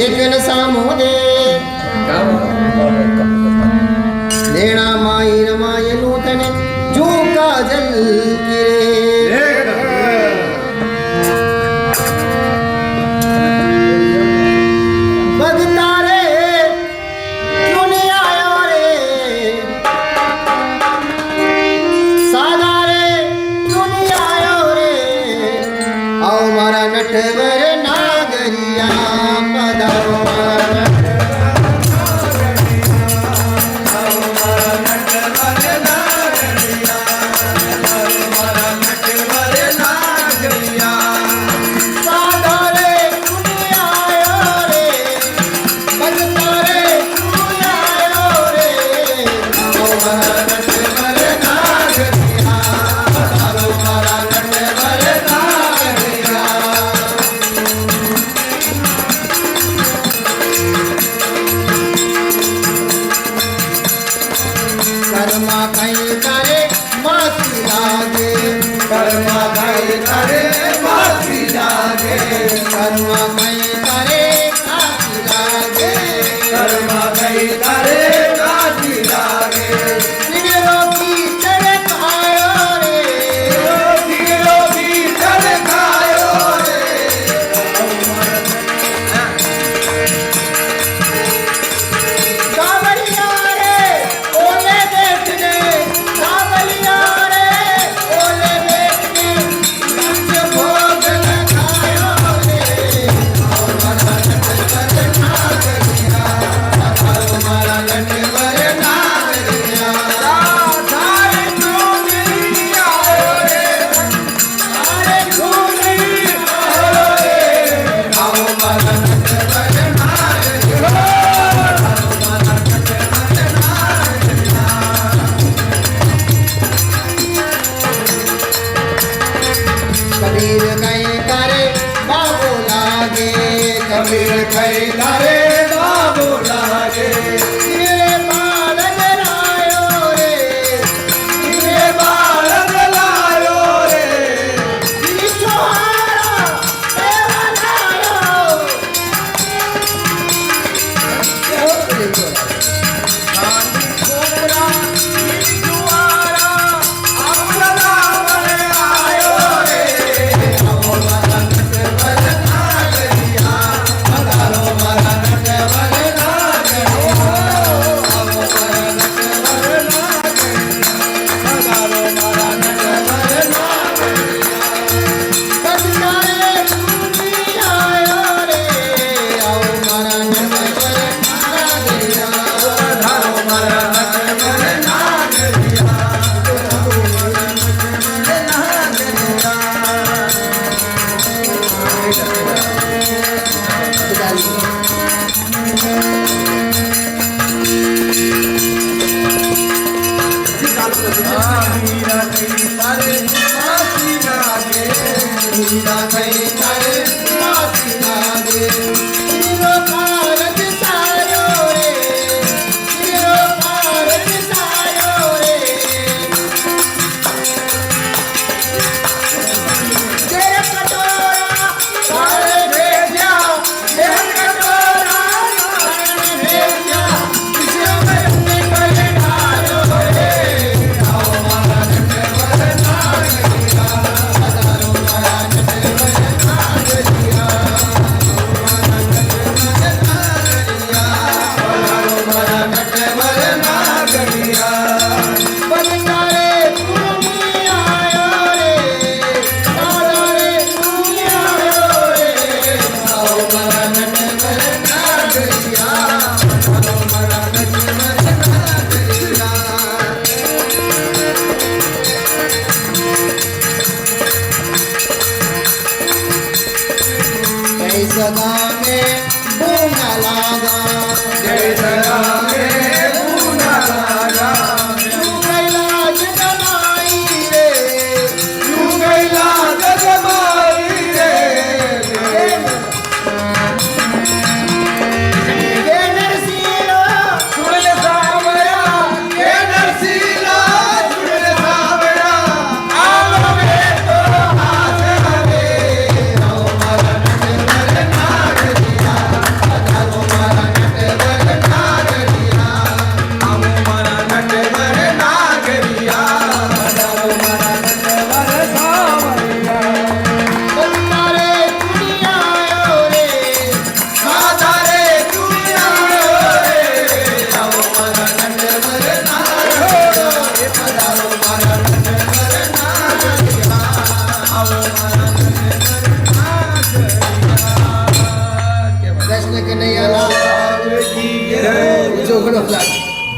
एकन सामो दे लेना माई रमाय नूतन जो काजल किरे बगतारे क्यों नहीं आयो रे सादारे क्यों नहीं आयो रे आओ मारा नटवर नागरिया पधारो कर्मा कहीं करे मासी लागे कर्मा कहीं करे मासी लागे कर्मा कहीं करे काशी लागे कर्मा कहीं करे काशी लागे सिगरो की चढ़े खायो रे सिगरो की चढ़े खायो रे कावड़िया रे ओले देखने कावड़िया रे ओले देखने लक्ष्य भोग लगायो रे और मारा नटवर नागरिया और मारा नटवर नागरिया सारे खूनी आयो रे सारे खूनी आयो रे आओ मारा नटवर नागरिया कबीर कहीं करे बाबू लागे कबीर कहीं करे बाबू लागे ये बालक लायो रे ये बालक लायो रे ये छोहारा देवा लायो गांधी छोरा ये जुआरा अपना लावण आयो रे आओ मारा नटवर नागरिया पधारो मारा नटवर नागरिया आओ मारा नटवर नागरिया पधारो मारा नटवर नागरिया बदनारे खूनी आयो रे आओ मारा नटवर नागरिया पधारो मारा नटवर नागरिया हीरा कहीं करे मासी लागे हीरो भारत सायो रे हीरो भारत सायो रे तेरे कटोरा सारे भेजा तेरे कटोरा सारे भेजा किसी में करे ढालो रे आओ मारा नटवर नागरिया पधारो मारा नटवर नागरिया पधारो मारा नटवर नागरिया बदनारे खूनी आयो रे सादारे खूनी आयो रे आओ मारा नटवर नागरिया पधारो मारा नटवर नागरिया जय सदा में बूंदा लागा जय सदा में बूंदा लागा तू कैला जगमाई रे तू कैला जगमाई रे के नरसीला सुन सावया के नरसीला सुन सावया आओ रे तो हाथ रे आओ मारा नटवर नागरिया कृष्ण कन्हैया लाल की जय। जोगड़ो लाल